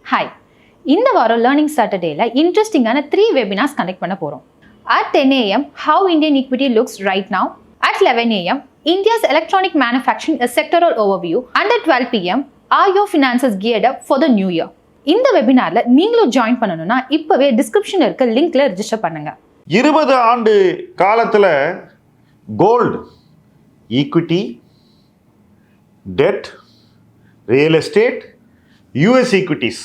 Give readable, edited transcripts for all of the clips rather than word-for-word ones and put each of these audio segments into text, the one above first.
Hi, இந்த வாரம் learning சாட்டர்டேல இன்ட்ரெஸ்டிங்கான 3 வெபினார்ஸ் கனெக்ட் பண்ண போகிறோம். At 10 a.m. How Indian equity looks right now. At 11 a.m. India's electronic manufacturing a sectoral overview. And at 12 p.m. Are your finances geared up for the new year? இந்த வெபினார்ல நீங்களும் join பண்ணணும்னா இப்பவே டிஸ்கிரிப்ஷன்ல இருக்க லிங்க்ல register பண்ணுங்க. 20 ஆண்டு காலத்துல gold, equity, debt, real estate, US equities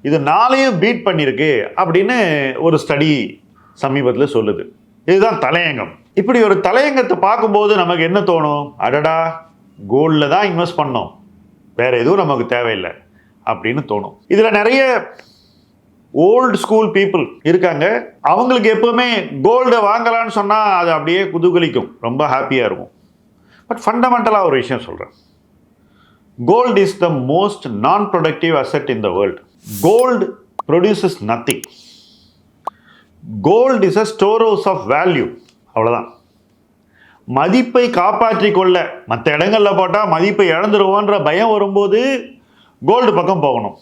இது 4ஐயும் பீட் பண்ணியிருக்கு அப்படின்னு ஒரு ஸ்டடி சமீபத்தில் சொல்லுது. இதுதான் தலையங்கம். இப்படி ஒரு தலையங்கத்தை பார்க்கும்போது நமக்கு என்ன தோணும்? அடடா, கோல்டில் தான் இன்வெஸ்ட் பண்ணோம், வேற எதுவும் நமக்கு தேவையில்லை அப்படின்னு தோணும். இதில் நிறைய ஓல்டு ஸ்கூல் பீப்புள் இருக்காங்க. அவங்களுக்கு எப்பவுமே கோல்டை வாங்கலான்னு சொன்னால் அது அப்படியே குதூகலிக்கும், ரொம்ப ஹாப்பியாக இருக்கும். பட் ஃபண்டமெண்டலாக ஒரு விஷயம் சொல்கிறேன். Gold is the most non-productive asset in the world. Gold produces nothing. Gold is a storehouse of value. அவ்வளோதான். மதிப்பை காப்பாற்றி கொள்ள மற்ற இடங்களில் போட்டால் மதிப்பை இழந்துருவோன்ற பயம் வரும்போது கோல்டு பக்கம் போகணும்.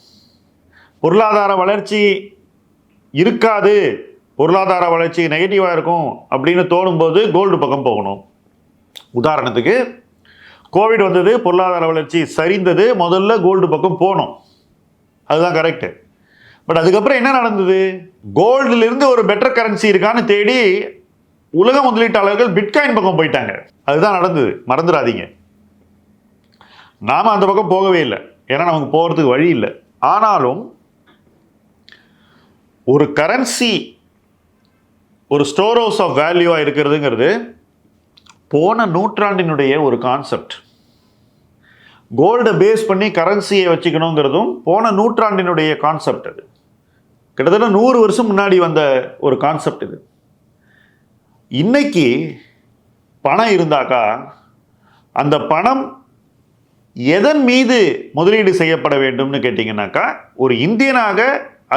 பொருளாதார வளர்ச்சி இருக்காது, பொருளாதார வளர்ச்சி நெகட்டிவாக இருக்கும் அப்படின்னு தோணும்போது கோல்டு பக்கம் போகணும். உதாரணத்துக்கு கோவிட் வந்தது, பொருளாதார வளர்ச்சி சரிந்தது, முதல்ல கோல்டு பக்கம் போனோம், அதுதான் கரெக்டு. பட் அதுக்கப்புறம் என்ன நடந்தது? கோல்டுலேருந்து ஒரு பெட்டர் கரன்சி இருக்கான்னு தேடி உலக முதலீட்டாளர்கள் பிட்காயின் பக்கம் போயிட்டாங்க. அதுதான் நடந்தது, மறந்துடாதீங்க. நாம் அந்த பக்கம் போகவே இல்லை, ஏன்னா நமக்கு போகிறதுக்கு வழி இல்லை. ஆனாலும் ஒரு கரன்சி ஒரு ஸ்டோர் ஹவுஸ் ஆஃப் வேல்யூவாக இருக்கிறதுங்கிறது போன நூற்றாண்டினுடைய ஒரு கான்செப்ட். கோல்டை பேஸ் பண்ணி கரன்சியை வச்சுக்கணுங்கிறதும் போன நூற்றாண்டினுடைய கான்செப்ட். அது கிட்டத்தட்ட 100 வருஷம் முன்னாடி வந்த ஒரு கான்செப்ட் இது. இன்னைக்கு பணம் இருந்தாக்கா அந்த பணம் எதன் மீது முதலீடு செய்யப்பட வேண்டும்னு கேட்டிங்கன்னாக்கா, ஒரு இந்தியனாக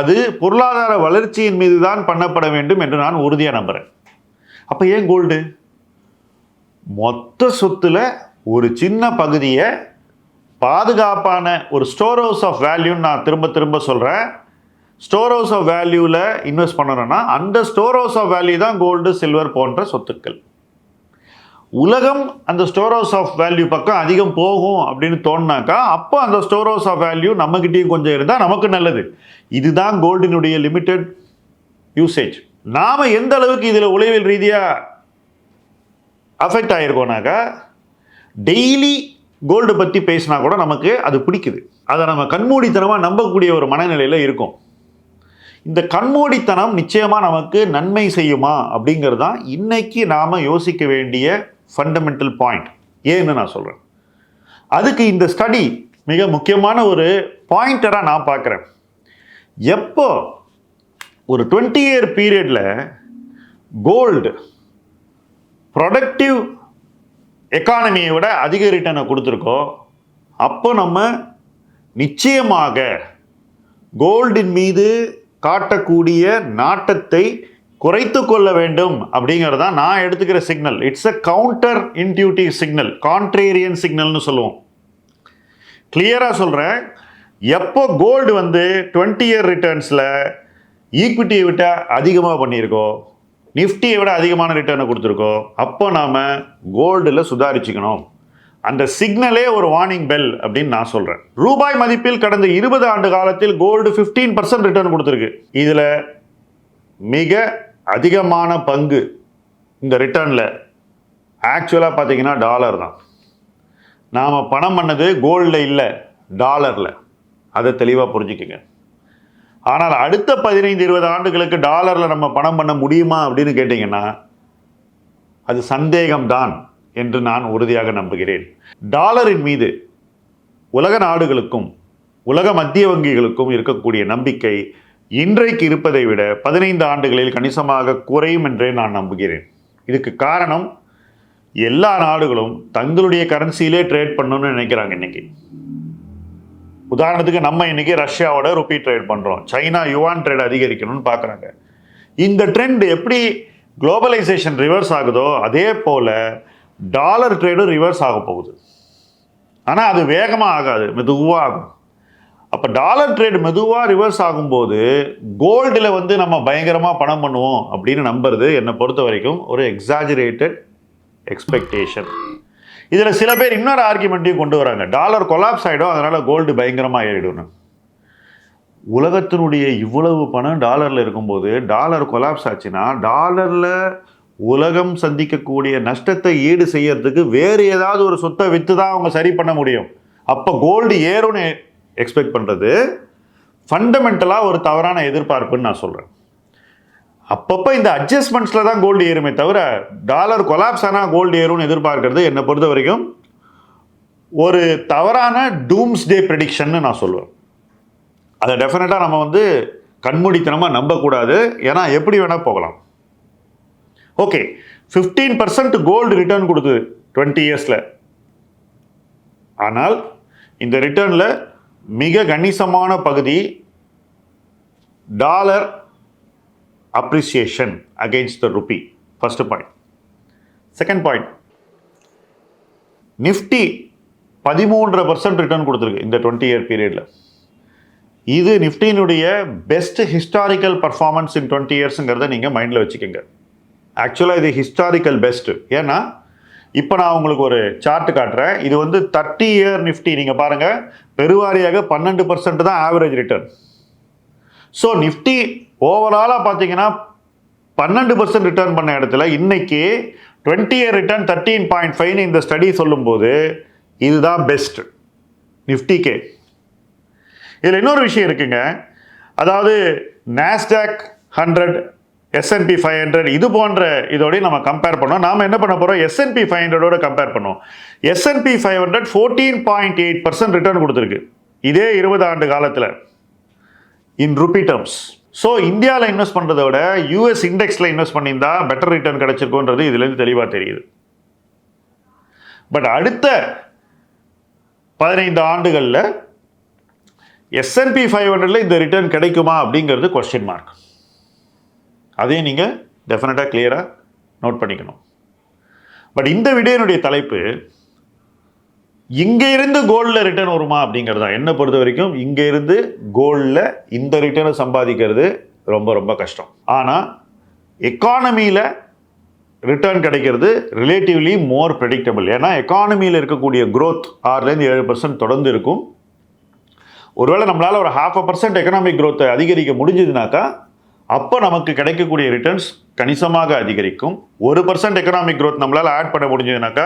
அது பொருளாதார வளர்ச்சியின் மீது தான் பண்ணப்பட வேண்டும் என்று நான் உறுதியாக நம்புகிறேன். அப்போ ஏன் கோல்டு? மொத்த சொத்துல ஒரு சின்ன பகுதியை பாதுகாப்பான ஒரு ஸ்டோர் ஹவுஸ் ஆஃப் வேல்யூன்னு நான் திரும்ப சொல்கிறேன். ஸ்டோர் ஹவுஸ் ஆஃப் வேல்யூவில் இன்வெஸ்ட் பண்ணணும்னா அந்த ஸ்டோர் ஹவுஸ் ஆஃப் வேல்யூ தான் கோல்டு, சில்வர் போன்ற சொத்துக்கள். உலகம் அந்த ஸ்டோர் ஹவுஸ் ஆஃப் வேல்யூ பக்கம் அதிகம் போகும் அப்படின்னு தோணுனாக்கா அப்போ அந்த ஸ்டோர் ஹவுஸ் ஆஃப் வேல்யூ நம்மகிட்டையும் கொஞ்சம் இருந்தால் நமக்கு நல்லது. இதுதான் கோல்டினுடைய லிமிட்டட் யூசேஜ். நாம் எந்த அளவுக்கு இதில் உளவியல் ரீதியாக அஃபெக்ட் ஆகிருக்கோனாக்கா, டெய்லி கோல்டு பற்றி பேசினா கூட நமக்கு அது பிடிக்குது. அதை நம்ம கண்மூடித்தனமாக நம்பக்கூடிய ஒரு மனநிலையில் இருக்கும். இந்த கண்மூடித்தனம் நிச்சயமாக நமக்கு நன்மை செய்யுமா அப்படிங்கிறது தான் இன்னைக்கு நாம் யோசிக்க வேண்டிய ஃபண்டமெண்டல் பாயிண்ட். ஏன்னு நான் சொல்கிறேன். அதுக்கு இந்த ஸ்டடி மிக முக்கியமான ஒரு பாயிண்டராக நான் பார்க்குறேன். எப்போ ஒரு 20 இயர் பீரியடில் கோல்டு ப்ரொடக்டிவ் எக்கானமியை விட அதிக ரிட்டர்னை கொடுத்துருக்கோ, அப்போ நம்ம நிச்சயமாக கோல்டின் மீது காட்டக்கூடிய நாட்டத்தை குறைத்து கொள்ள வேண்டும் அப்படிங்கிறது தான் நான் எடுத்துக்கிற signal. It's a counter intuitive signal, contrarian சிக்னல்னு சொல்லுவோம். கிளியராக சொல்கிறேன். எப்போ கோல்டு 20 இயர் ரிட்டர்ன்ஸில் ஈக்விட்டியை விட அதிகமாக பண்ணியிருக்கோ, நிஃப்டியை விட அதிகமான ரிட்டர்னை கொடுத்துருக்கோ, அப்போ நாம் கோல்டில் சுதாரிச்சுக்கணும். அந்த சிக்னலே ஒரு வார்னிங் பெல் அப்படின்னு நான் சொல்கிறேன். ரூபாய் மதிப்பில் கடந்த 20 ஆண்டு காலத்தில் கோல்டு 15% ரிட்டர்ன் கொடுத்துருக்கு. இதில் மிக அதிகமான பங்கு இந்த ரிட்டர்னில் ஆக்சுவலாக பார்த்தீங்கன்னா டாலர் தான். நாம் பணம் பண்ணது கோல்டில் இல்லை, டாலரில். அதை தெளிவாக புரிஞ்சுக்கங்க. ஆனால் அடுத்த 15-20 ஆண்டுகளுக்கு டாலரில் நம்ம பணம் பண்ண முடியுமா அப்படின்னு கேட்டிங்கன்னா அது சந்தேகம்தான் என்று நான் உறுதியாக நம்புகிறேன். டாலரின் மீது உலக நாடுகளுக்கும் உலக மத்திய வங்கிகளுக்கும் இருக்கக்கூடிய நம்பிக்கை இன்றைக்கு இருப்பதை விட 15 ஆண்டுகளில் கணிசமாக குறையும் என்றே நான் நம்புகிறேன். இதுக்கு காரணம், எல்லா நாடுகளும் தங்களுடைய கரன்சியிலே ட்ரேட் பண்ணணும்னு நினைக்கிறாங்க இன்னைக்கு. உதாரணத்துக்கு நம்ம இன்னைக்கு ரஷ்யாவோட ருப்பி ட்ரேட் பண்ணுறோம், சைனா யுவான் ட்ரேட் அதிகரிக்கணும்னு பார்க்குறாங்க. இந்த ட்ரெண்ட் எப்படி குளோபலைசேஷன் ரிவர்ஸ் ஆகுதோ அதே போல் டாலர் ட்ரேடும் ரிவர்ஸ் ஆக போகுது. ஆனால் அது வேகமாக ஆகாது, மெதுவாக ஆகும். அப்போ டாலர் ட்ரேட் மெதுவாக ரிவர்ஸ் ஆகும்போது கோல்டில் வந்து நம்ம பயங்கரமாக பணம் பண்ணுவோம் அப்படின்னு நம்புறது என்னை பொறுத்த வரைக்கும் ஒரு எக்ஸாஜரேட்டட் எக்ஸ்பெக்டேஷன். இதில் சில பேர் இன்னொரு ஆர்குமெண்ட்டையும் கொண்டு வராங்க, டாலர் கொலாப்ஸ் ஆகிடும் அதனால் கோல்டு பயங்கரமாக ஏறிடும். உலகத்தினுடைய இவ்வளவு பணம் டாலரில் இருக்கும்போது டாலர் கொலாப்ஸ் ஆச்சுன்னா டாலரில் உலகம் சந்திக்கக்கூடிய நஷ்டத்தை ஈடு செய்யறதுக்கு வேறு ஏதாவது ஒரு சொத்தை விற்று தான் அவங்க சரி பண்ண முடியும். அப்போ கோல்டு ஏறும்னு எக்ஸ்பெக்ட் பண்ணுறது ஃபண்டமெண்டலாக ஒரு தவறான எதிர்பார்ப்புன்னு நான் சொல்கிறேன். அப்பப்போ இந்த அட்ஜஸ்ட்மெண்ட்ஸில் தான் கோல்டு ஏறுமே தவிர டாலர் கொலாப்ஸ் ஆனால் கோல்டு ஏறும்னு எதிர்பார்க்கறது என்னை பொறுத்த வரைக்கும் ஒரு தவறான டூம்ஸ்டே ப்ரெடிக்ஷன்னு நான் சொல்லுவேன். அதை டெஃபினட்டாக நம்ம வந்து கண்மூடித்தனமாக நம்பக்கூடாது, ஏன்னா எப்படி வேணால் போகலாம். ஓகே, 15% கோல்டு ரிட்டர்ன் கொடுக்குது 20 இயர்ஸில். ஆனால் இந்த ரிட்டர்னில் மிக கணிசமான பகுதி dollar appreciation against the rupee. First point. Second point, Nifty 13% return கொடுத்துருக்கு இந்த 20 இயர் பீரியடில். இது நிஃப்டியினுடைய பெஸ்ட் ஹிஸ்டாரிக்கல் பர்ஃபார்மன்ஸ் இன் 20 இயர்ஸுங்கிறத நீங்கள் மைண்டில் வச்சுக்கோங்க. ஆக்சுவலாக இது ஹிஸ்டாரிக்கல் பெஸ்ட்டு. ஏன்னா இப்போ நான் உங்களுக்கு ஒரு சார்ட் காட்டுறேன். இது வந்து 30 இயர் நிஃப்டி. நீங்கள் பாருங்கள், பெருவாரியாக 12% தான் ஆவரேஜ் ரிட்டர்ன். ஸோ நிஃப்டி ஓவராலாக பார்த்தீங்கன்னா 12% ரிட்டர்ன் பண்ண இடத்துல இன்னைக்கு 20 இயர் ரிட்டர்ன் 13.5 இந்த ஸ்டடி சொல்லும்போது இதுதான் பெஸ்ட் நிஃப்டிக்கே. இதில் இன்னொரு விஷயம் இருக்குங்க, அதாவது நாஸ்டாக் 100, S&P 500 இது போன்ற இதோடய நம்ம கம்பேர் பண்ணோம். நாம் என்ன பண்ண போகிறோம், S&P 500ஓட கம்பேர் பண்ணோம். S&P 500 14.8% ரிட்டர்ன் கொடுத்துருக்கு இதே 20 ஆண்டு காலத்தில் இன் ருபி டர்ம்ஸ். ஸோ இந்தியாவில் இன்வெஸ்ட் பண்ணுறதை விட US இண்டெக்ஸில் இன்வெஸ்ட் பண்ணியிருந்தா பெட்டர் ரிட்டர்ன் கிடைச்சிருக்கோன்றது இதுலேருந்து தெளிவாக தெரியுது. பட் அடுத்த 15 ஆண்டுகளில் S&P 500ல் இந்த ரிட்டர்ன் கிடைக்குமா அப்படிங்கிறது கொஸ்டின் மார்க். அதையும் நீங்கள் டெஃபினட்டாக கிளியராக நோட் பண்ணிக்கணும். பட் இந்த வீடியோனுடைய தலைப்பு இங்கே இருந்து கோல்டில் ரிட்டர்ன் வருமா அப்படிங்கிறது தான். என்னை பொறுத்த வரைக்கும் இங்கே இருந்து கோல்டில் இந்த ரிட்டர்னை சம்பாதிக்கிறது ரொம்ப ரொம்ப கஷ்டம். ஆனால் எக்கானமியில் ரிட்டர்ன் கிடைக்கிறது ரிலேட்டிவ்லி மோர் ப்ரெடிக்டபிள். ஏன்னா எக்கானமியில் இருக்கக்கூடிய க்ரோத் 6-7% தொடர்ந்து இருக்கும். ஒருவேளை நம்மளால் ஒரு 0.5% எக்கனாமிக் க்ரோத்தை அதிகரிக்க முடிஞ்சதுனாக்கா அப்போ நமக்கு கிடைக்கக்கூடிய ரிட்டர்ன்ஸ் கணிசமாக அதிகரிக்கும். 1% எக்கனாமிக் க்ரோத் நம்மளால் ஆட் பண்ண முடிஞ்சதுனாக்கா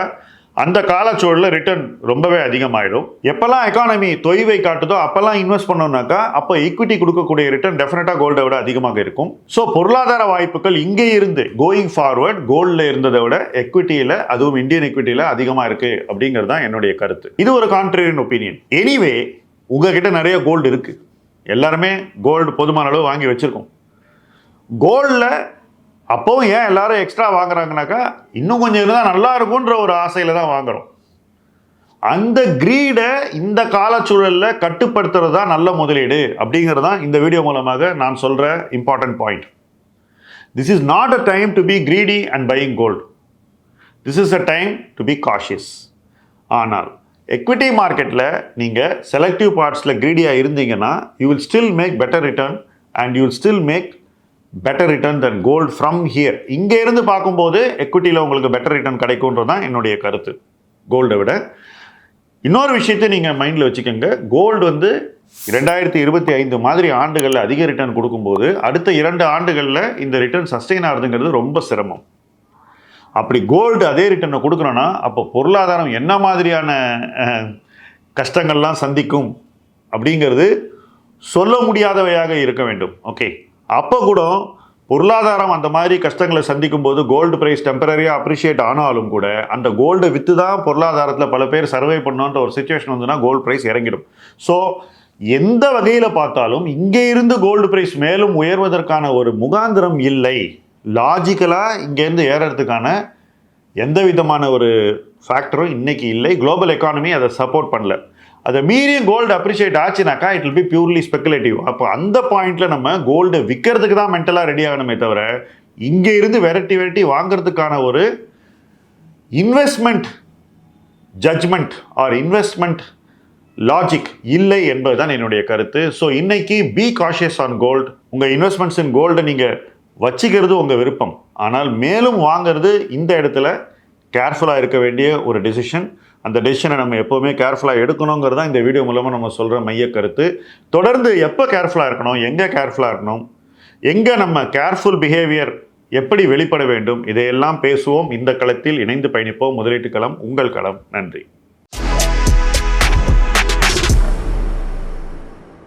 அந்த காலச்சூழலில் ரிட்டர்ன் ரொம்பவே அதிகமாகிடும். எப்போல்லாம் எக்கானமி தொய்வை காட்டுதோ அப்போல்லாம் இன்வெஸ்ட் பண்ணோம்னாக்கா அப்போ ஈக்விட்டி கொடுக்கக்கூடிய ரிட்டர்ன் டெஃபினட்டாக கோல்டை விட அதிகமாக இருக்கும். ஸோ பொருளாதார வாய்ப்புகள் இங்கே இருந்து கோயிங் ஃபார்வர்ட் கோல்டில் இருந்ததை விட எக்விட்டியில், அதுவும் இந்தியன் எக்விட்டியில் அதிகமாக இருக்குது அப்படிங்கிறது தான் என்னுடைய கருத்து. இது ஒரு கான்ட்ரேரியன் ஒப்பீனியன். எனிவே, உங்ககிட்ட நிறைய கோல்டு இருக்குது, எல்லாருமே கோல்டு போதுமான அளவு வாங்கி வச்சுருக்கோம். கோல்டில் அப்போவும் ஏன் எல்லாரும் எக்ஸ்ட்ரா வாங்குறாங்கனாக்கா இன்னும் கொஞ்சம் இருந்தால் நல்லா இருக்கும்ன்ற ஒரு ஆசையில் தான் வாங்குகிறோம். அந்த கிரீடை இந்த காலச்சூழலில் கட்டுப்படுத்துறது தான் நல்ல முதலீடு அப்படிங்கிறது தான் இந்த வீடியோ மூலமாக நான் சொல்கிற important point. This is not a time to be greedy and buying gold. This is a time to be cautious. ஆனால் எக்விட்டி மார்க்கெட்டில் நீங்கள் செலக்டிவ் பார்ட்ஸில் கிரீடியாக இருந்தீங்கன்னா you will still make better return and you will still make better return then gold from here. இங்கே இருந்து பார்க்கும்போது எக்விட்டியில் உங்களுக்கு பெட்டர் ரிட்டர்ன் கிடைக்கும்ன்றது தான் என்னுடைய கருத்து கோல்டை விட. இன்னொரு விஷயத்தை நீங்கள் மைண்டில் வச்சுக்கோங்க, கோல்டு வந்து 2025 மாதிரி ஆண்டுகளில் அதிக ரிட்டர்ன் கொடுக்கும்போது அடுத்த 2 ஆண்டுகளில் இந்த ரிட்டர்ன் சஸ்டெயின் ஆகுதுங்கிறது ரொம்ப சிரமம். அப்படி கோல்டு அதே ரிட்டர்னை கொடுக்குறோன்னா அப்போ பொருளாதாரம் என்ன மாதிரியான கஷ்டங்கள்லாம் சந்திக்கும் அப்படிங்கிறது சொல்ல முடியாதவையாக இருக்க வேண்டும். ஓகே, அப்போ கூட பொருளாதாரம் அந்த மாதிரி கஷ்டங்களை சந்திக்கும் போது கோல்டு ப்ரைஸ் டெம்பரரியாக அப்ரிஷியேட் ஆனாலும் கூட அந்த கோல்டை விற்று தான் பொருளாதாரத்தில் பல பேர் சர்வை பண்ணோன்ற ஒரு சுச்சுவேஷன் வந்துன்னா கோல்டு ப்ரைஸ் இறங்கிடும். ஸோ எந்த வகையில் பார்த்தாலும் இங்கே இருந்து கோல்டு ப்ரைஸ் மேலும் உயர்வதற்கான ஒரு முகாந்திரம் இல்லை. லாஜிக்கலாக இங்கேருந்து ஏறறதுக்கான எந்த விதமான ஒரு ஃபேக்டரும் இன்னைக்கு இல்லை. குளோபல் எக்கானமி அதை சப்போர்ட் பண்ணல. அதை மீறியும் கோல்டு அப்ரிஷியேட் ஆச்சுனாக்கா it will be purely speculative. அப்போ அந்த பாயிண்ட்ல நம்ம கோல்டை விற்கிறதுக்கு தான் மென்டலாக ரெடி ஆகணுமே தவிர இங்கே இருந்து வெரைட்டி வாங்கிறதுக்கான ஒரு investment judgement or investment logic இல்லை என்பதுதான் என்னுடைய கருத்து. ஸோ இன்னைக்கு பி காஷியஸ் ஆன் கோல்டு. உங்கள் இன்வெஸ்ட்மெண்ட்ஸ் இன் கோல்டை நீங்கள் வச்சுக்கிறது உங்கள் விருப்பம், ஆனால் மேலும் வாங்கிறது இந்த இடத்துல கேர்ஃபுல்லாக இருக்க வேண்டிய ஒரு டெசிஷன். அந்த டெசிஷனை நம்ம எப்போவுமே கேர்ஃபுல்லாக எடுக்கணுங்கிறது தான் இந்த வீடியோ மூலமாக நம்ம சொல்கிற மைய கருத்து. தொடர்ந்து எப்போ கேர்ஃபுல்லாக இருக்கணும், எங்கே கேர்ஃபுல்லாக இருக்கணும், எங்கே நம்ம கேர்ஃபுல் பிஹேவியர் எப்படி வெளிப்பட வேண்டும், இதையெல்லாம் பேசுவோம். இந்த களத்தில் இணைந்து பயணிப்போம். முதலீட்டு களம் உங்கள் களம். நன்றி.